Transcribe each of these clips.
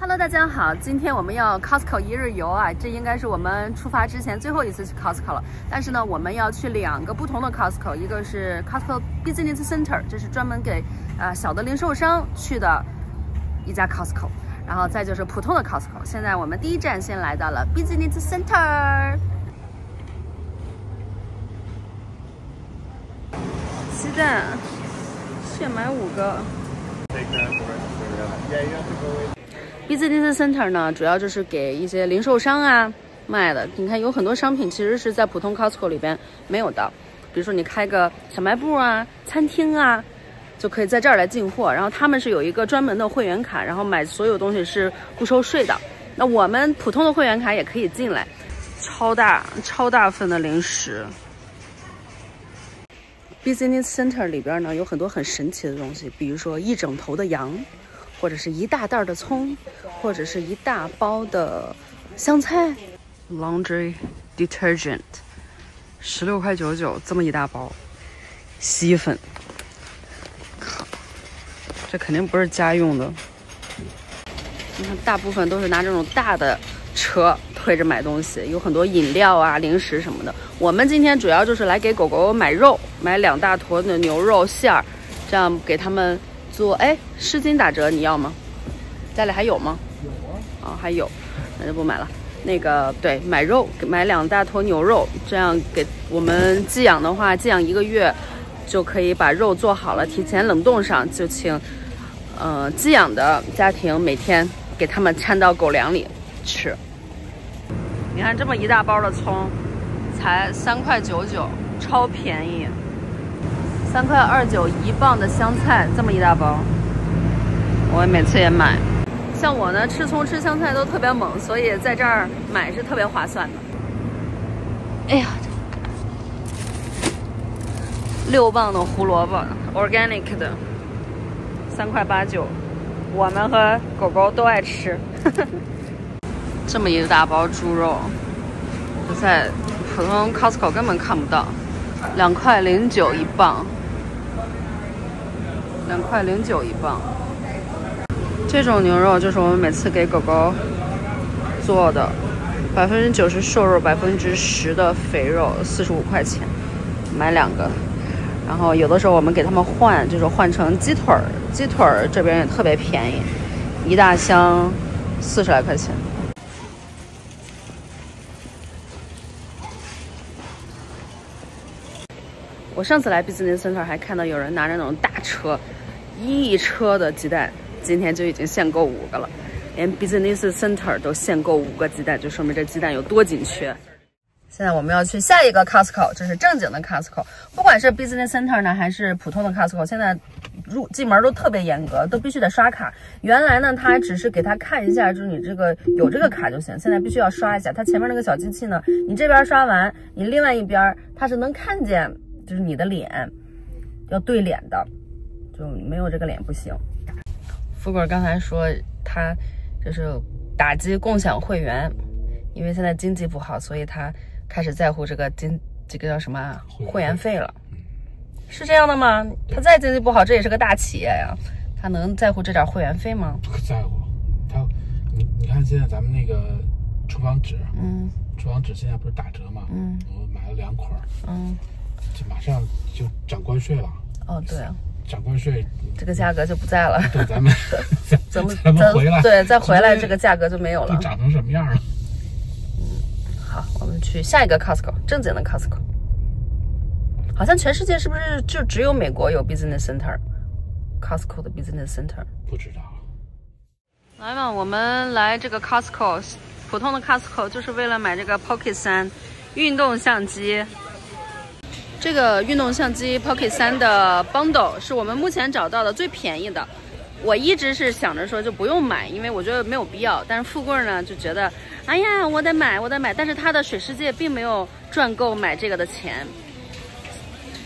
Hello， 大家好，今天我们要 Costco 一日游啊，这应该是我们出发之前最后一次去 Costco 了。但是呢，我们要去2个不同的 Costco， 一个是 Costco Business Center， 这是专门给小的零售商去的一家 Costco， 然后再就是普通的 Costco。现在我们第一站先来到了 Business Center， 鸡蛋现买5个。Business Center 呢，主要就是给一些零售商啊卖的。你看，有很多商品其实是在普通 Costco 里边没有的，比如说你开个小卖部啊、餐厅啊，就可以在这儿来进货。然后他们是有一个专门的会员卡，然后买所有东西是不收税的。那我们普通的会员卡也可以进来。超大份的零食。Business Center 里边呢有很多很神奇的东西，比如说1整头的羊。或者是1大袋的葱，或者是1大包的香菜。Laundry detergent 16.99块，这么一大包。洗衣粉，靠，这肯定不是家用的。你看，大部分都是拿这种大的车推着买东西，有很多饮料啊、零食什么的。我们今天主要就是来给狗狗买肉，买2大坨的牛肉馅儿，这样给他们。哎，湿巾打折你要吗？家里还有吗？有啊。哦，还有，那就不买了。那个，对，买肉，买2大坨牛肉，这样给我们寄养的话，寄养1个月就可以把肉做好了，提前冷冻上，就请寄养的家庭每天给他们掺到狗粮里吃。你看这么一大包的葱，才3.99块，超便宜。3.29块1磅的香菜，这么一大包，我每次也买。像我呢，吃葱吃香菜都特别猛，所以在这儿买是特别划算的。哎呀，6磅的胡萝卜 ，organic 的，3.89块，我们和狗狗都爱吃。这么一大包猪肉，在普通 Costco 根本看不到，2.09块1磅。2.09块1磅，这种牛肉就是我们每次给狗狗做的，90%瘦肉，10%的肥肉，45块钱，买2个。然后有的时候我们给他们换，就是换成鸡腿儿，鸡腿儿这边也特别便宜，1大箱40来块钱。我上次来 Business Center 还看到有人拿着那种大车，1车的鸡蛋，今天就已经限购5个了，连 Business Center 都限购5个鸡蛋，就说明这鸡蛋有多紧缺。现在我们要去下一个 Costco， 这是正经的 Costco， 不管是 Business Center 呢，还是普通的 Costco， 现在进门都特别严格，都必须得刷卡。原来呢，他只是给他看一下，就是你这个有这个卡就行，现在必须要刷一下。他前面那个小机器呢，你这边刷完，你另外一边它是能看见。就是你的脸要对脸的，就没有这个脸不行。富贵刚才说他就是打击共享会员，因为现在经济不好，所以他开始在乎这个叫什么会员费了。是这样的吗？他再经济不好，这也是个大企业呀，他能在乎这点会员费吗？不在乎。你看现在咱们那个厨房纸，厨房纸现在不是打折吗？我买了2捆，这马上就涨关税了。哦，对啊，涨关税，这个价格就不在了。对，咱们回来，对，再回来这个价格就没有了。都涨成什么样了？好，我们去下一个 Costco， 正经的 Costco。好像全世界是不是就只有美国有 Business Center？Costco 的 Business Center 不知道。来嘛，我们来这个 Costco， 普通的 Costco 就是为了买这个 Pocket 3运动相机。这个运动相机 Pocket 3的 bundle 是我们目前找到的最便宜的。我一直是想着说就不用买，因为我觉得没有必要。但是富贵呢就觉得，哎呀，我得买。但是他的水世界并没有赚够买这个的钱。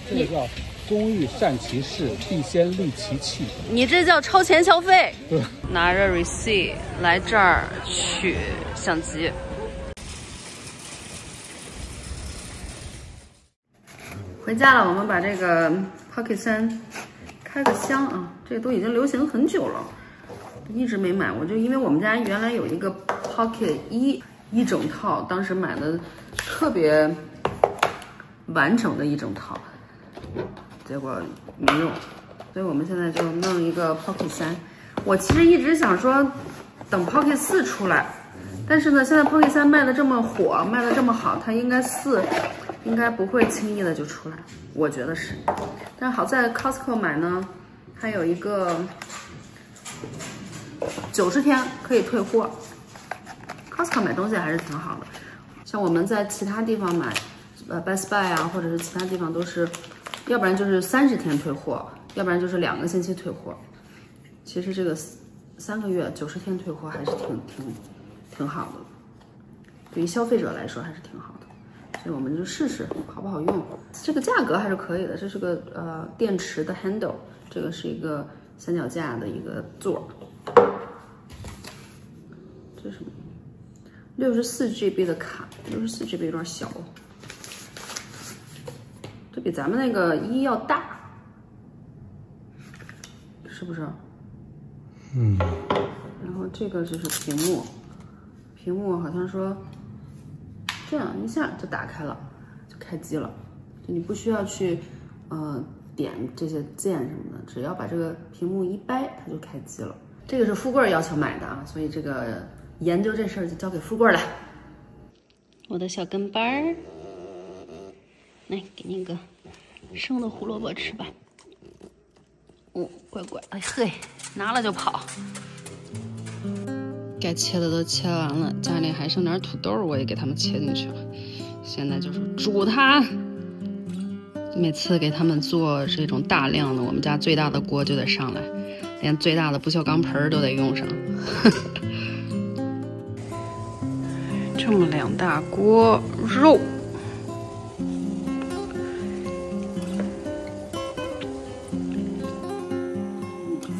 这个叫工欲善其事，必先利其器。你这叫超前消费。对，拿着 receipt 来这儿取相机。回家了，我们把这个 Pocket 3开个箱啊，这个都已经流行很久了。一直没买。我就因为我们家原来有一个 Pocket 一整套，当时买的特别完整的一整套，结果没用，所以我们现在就弄一个 Pocket 3。我其实一直想说等 Pocket 4出来，但是呢，现在 Pocket 3卖的这么火，卖的这么好，它应该4应该不会轻易的就出来，我觉得是。但是好在 Costco 买呢，它有一个90天可以退货。Costco 买东西还是挺好的，像我们在其他地方买，Best Buy 啊，或者是其他地方都是，要不然就是30天退货，要不然就是2个星期退货。其实这个3个月90天退货还是挺好的，对于消费者来说还是挺好的，所以我们就试试好不好用。这个价格还是可以的，这是个电池的 handle， 这个是一个三脚架的一个座。这是什么？64GB 的卡，64GB 有点小，这比咱们那个1要大，是不是？嗯。然后这个就是屏幕，屏幕好像说这样一下就打开了，就开机了，就你不需要去点这些键什么的，只要把这个屏幕一掰，它就开机了。这个是富贵要求买的啊，所以这个研究这事儿就交给富贵了。我的小跟班儿，来给你一个生的胡萝卜吃吧。哦，乖乖，哎嘿，拿了就跑。该切的都切完了，家里还剩点土豆，我也给他们切进去了。现在就是煮它。每次给他们做这种大量的，我们家最大的锅就得上来，连最大的不锈钢盆都得用上。这么2大锅肉。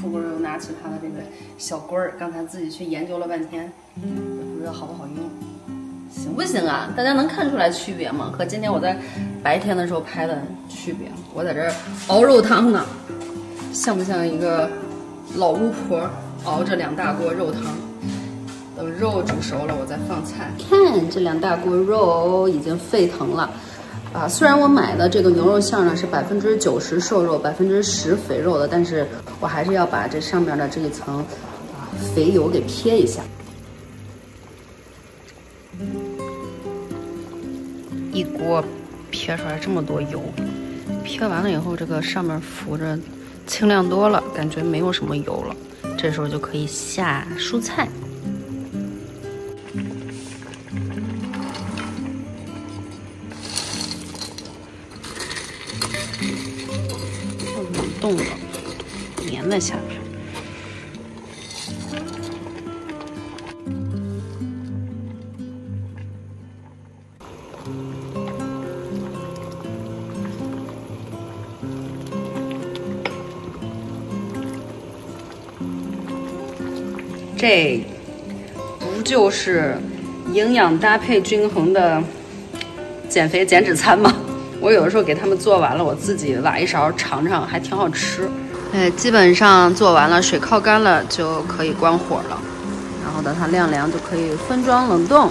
富贵又拿起他的这个小棍儿，刚才自己去研究了半天，也不知道好不好用，行不行啊？大家能看出来区别吗？和今天我在白天的时候拍的区别？我在这儿熬肉汤呢，像不像一个老巫婆熬着2大锅肉汤？等肉煮熟了，我再放菜。看这2大锅肉已经沸腾了。虽然我买的这个牛肉馅呢是90%瘦肉，10%肥肉的，但是我还是要把这上面的这一层肥油给撇一下。一锅撇出来这么多油，撇完了以后，这个上面浮着清亮多了，感觉没有什么油了。这时候就可以下蔬菜。冷冻的，粘在下面。这不就是营养搭配均衡的减肥减脂餐吗？我有的时候给他们做完了，我自己挖一勺尝尝，还挺好吃。基本上做完了，水靠干了就可以关火了，然后等它晾凉就可以分装冷冻。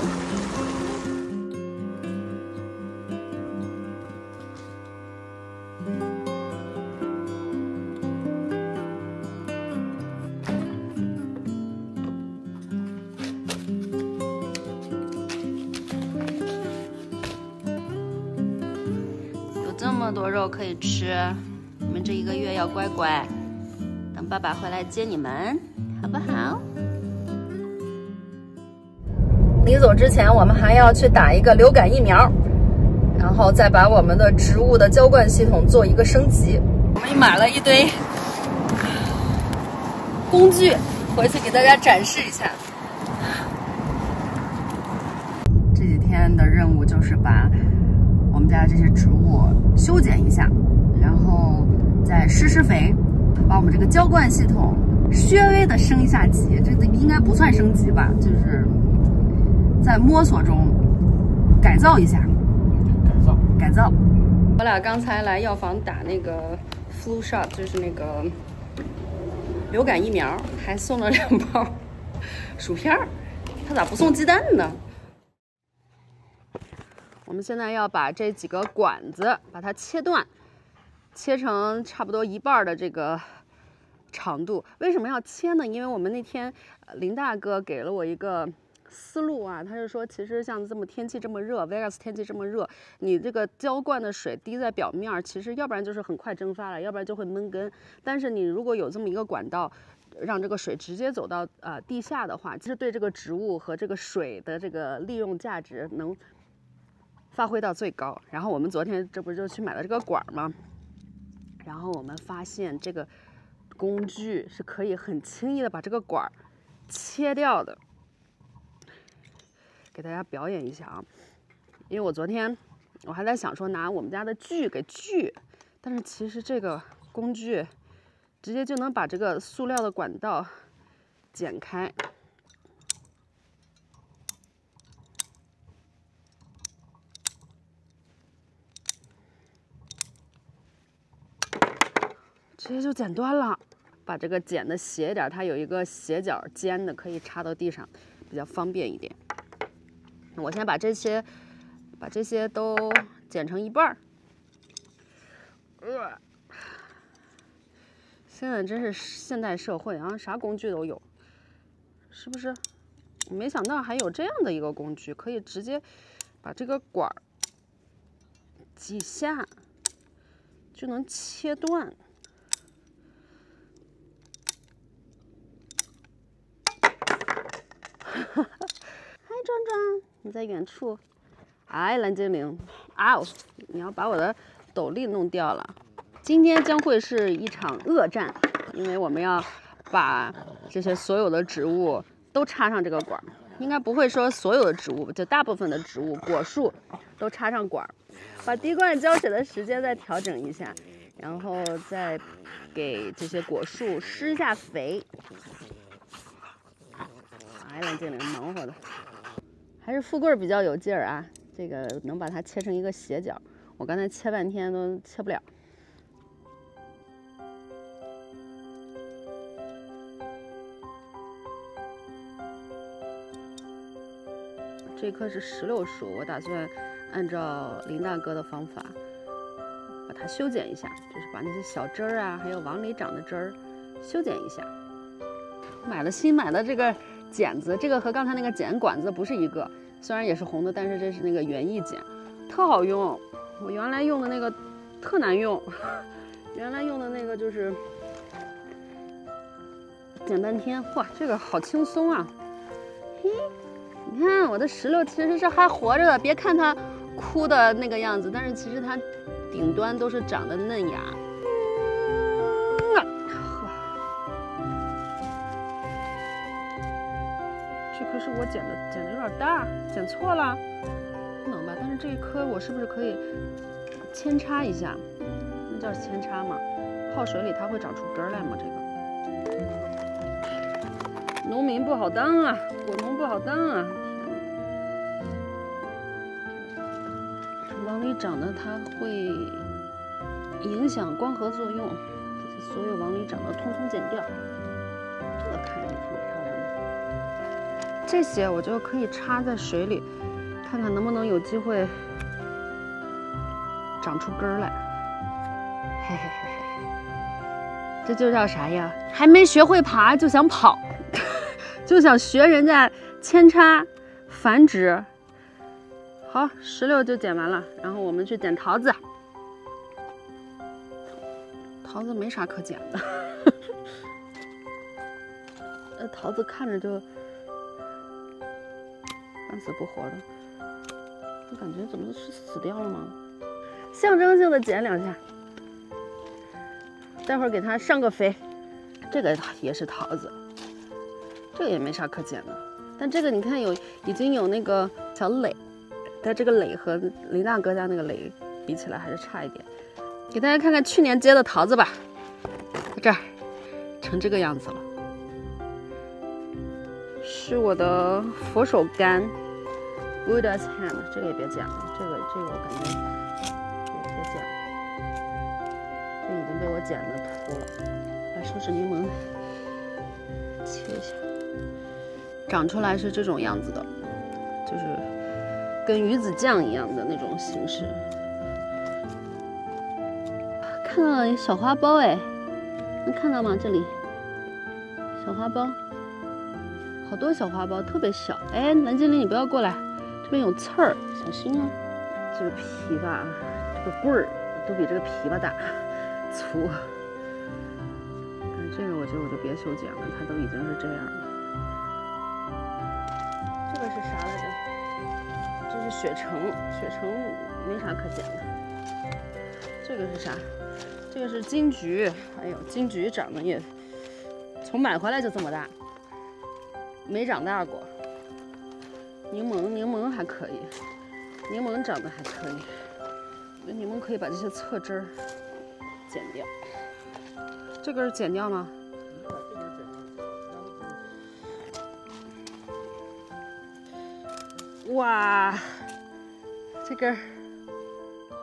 这么多肉可以吃，你们这1个月要乖乖，等爸爸回来接你们，好不好？临走之前，我们还要去打一个流感疫苗，然后再把我们的植物的浇灌系统做一个升级。我们买了一堆工具，回去给大家展示一下。这几天的任务就是把我们家这些植物修剪一下，然后再施肥，把我们这个浇灌系统稍微的升一下级。这个应该不算升级吧，就是在摸索中改造一下。改造。我俩刚才来药房打那个 flu shot， 就是那个流感疫苗，还送了2包薯片儿，他咋不送鸡蛋呢？我们现在要把这几个管子把它切断，切成差不多1半的这个长度。为什么要切呢？因为我们那天林大哥给了我一个思路啊，他就说，其实像这么天气这么热 ，Vegas 天气这么热，你这个浇灌的水滴在表面，其实要不然就是很快蒸发了，要不然就会闷根。但是你如果有这么一个管道，让这个水直接走到地下的话，其实对这个植物和这个水的这个利用价值能发挥到最高。然后我们昨天这不就去买了这个管吗？然后我们发现这个工具是可以很轻易的把这个管切掉的。给大家表演一下啊，因为我昨天我还在想说拿我们家的锯给锯，但是其实这个工具直接就能把这个塑料的管道剪开。直接就剪断了，把这个剪的斜一点，它有一个斜角尖的，可以插到地上，比较方便一点。我先把这些都剪成1半。现在真是现代社会啊，啥工具都有，是不是？没想到还有这样的一个工具，可以直接把这个管几下就能切断。嗨，壮壮，你在远处。哎，蓝精灵，啊，你要把我的斗笠弄掉了。今天将会是一场恶战，因为我们要把这些所有的植物都插上这个管，应该不会说所有的植物，就大部分的植物、果树都插上管。把滴灌浇水的时间再调整一下，然后再给这些果树施一下肥。哎，蓝精灵忙活的，还是富贵比较有劲儿啊！这个能把它切成一个斜角，我刚才切半天都切不了。这棵是16树，我打算按照林大哥的方法把它修剪一下，就是把那些小枝儿啊，还有往里长的枝儿修剪一下。新买的这个剪子，这个和刚才那个剪管子不是一个，虽然也是红的，但是这是那个园艺剪，特好用。我原来用的那个特难用，原来用的那个就是剪半天，哇，这个好轻松啊！嘿，你看我的16其实是还活着的，别看它枯的那个样子，但是其实它顶端都是长的嫩芽。这棵是我剪的有点大，剪错了，不能吧？但是这一棵我是不是可以扦插一下？那叫扦插吗？泡水里它会长出根来吗？这个农民不好当啊，果农不好当啊！往里长的它会影响光合作用，这些所有往里长的通通剪掉。这个看着挺漂亮的。这些我就可以插在水里，看看能不能有机会长出根来。嘿嘿嘿嘿，这就叫啥呀？还没学会爬就想跑，就想学人家扦插繁殖。好，16就剪完了，然后我们去剪桃子。桃子没啥可剪的，桃子看着就半死不活的，我感觉怎么是死掉了吗？象征性的剪2下，待会儿给它上个肥。这个也是桃子，这个也没啥可剪的，但这个你看已经有那个小蕾，但这个蕾和林大哥家那个蕾比起来还是差一点。给大家看看去年结的桃子吧，在这儿成这个样子了，是我的佛手柑 Buddha's Hand， 这个也别剪了，这个我感觉也别剪了，这已经被我剪的秃了。把手指柠檬切一下，长出来是这种样子的，就是跟鱼子酱一样的那种形式。看到了小花苞哎，能看到吗？这里小花苞，好多小花苞，特别小。哎，蓝精灵你不要过来，这边有刺儿，小心啊！这个琵琶，这个棍儿都比这个琵琶大粗。这个我觉得我就别修剪了，它都已经是这样了。这个是啥来着？这是雪橙，雪橙没啥可剪的。这个是啥？这个是金桔。哎呦，金桔长得也从买回来就这么大，没长大过。柠檬还可以，柠檬长得还可以。柠檬可以把这些侧枝儿剪掉。这根剪掉吗？哇，这根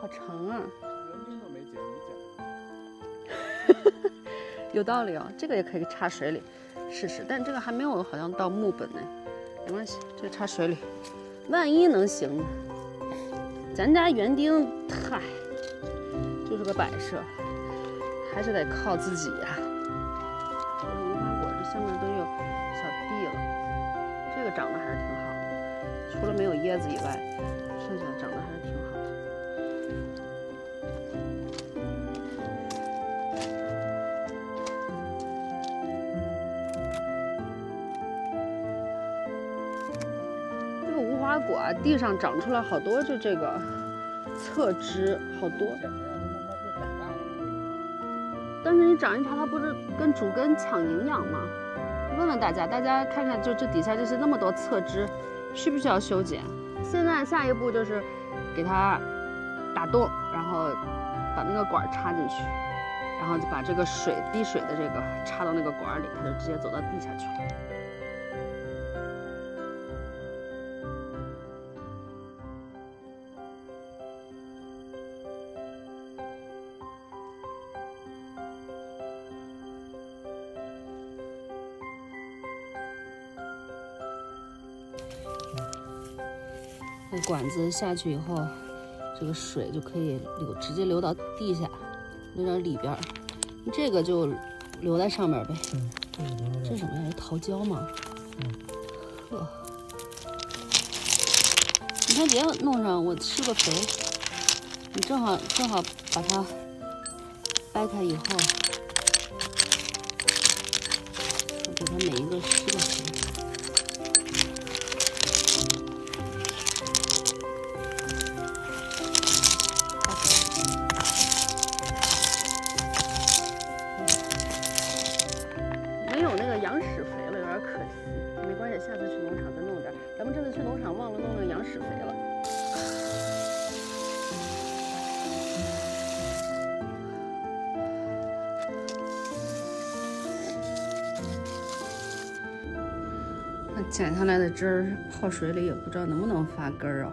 好长啊！连根都没剪，你剪。有道理哦，这个也可以插水里试试，但这个还没有好像到木本呢。没关系，这个插水里，万一能行呢？咱家园丁，嗨，就是个摆设。还是得靠自己呀。这是无花果，这下面都有小地了，这个长得还是挺好的，除了没有椰子以外，剩下的长得还是挺好的。这个无花果啊，地上长出来好多，就这个侧枝，好多。但是你长一条，它不是跟主根抢营养吗？问问大家看看，就这底下这些那么多侧枝，需不需要修剪？现在下一步就是给它打洞，然后把那个管插进去，然后就把这个滴水的这个插到那个管里，它就直接走到地下去了。那管子下去以后，这个水就可以直接流到地下，流到里边。这个就留在上面呗。这是什么呀？是桃胶吗？呵，你看别弄上，我施个肥。你正好把它掰开以后，我给它每一个施个肥。羊屎肥了有点可惜，没关系，下次去农场再弄点。咱们这次去农场忘了弄那个羊屎肥了。那剪下来的枝儿泡水里也不知道能不能发根儿啊。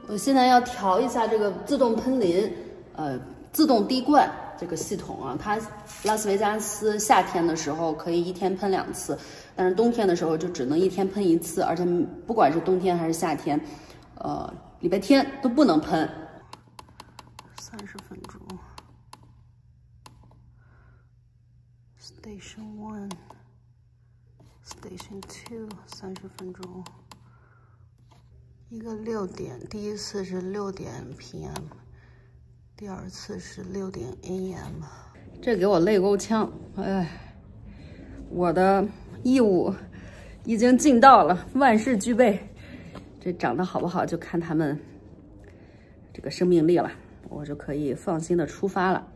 我现在要调一下这个自动喷淋，自动滴灌。这个系统啊，它拉斯维加斯夏天的时候可以1天喷2次，但是冬天的时候就只能1天喷1次，而且不管是冬天还是夏天，礼拜天都不能喷。30分钟。Station 1 Station 2 30分钟。一个6点，第一次是6点 PM。第2次是6点 AM， 这给我累够呛，哎，我的义务已经尽到了，万事俱备，这长得好不好就看他们这个生命力了，我就可以放心的出发了。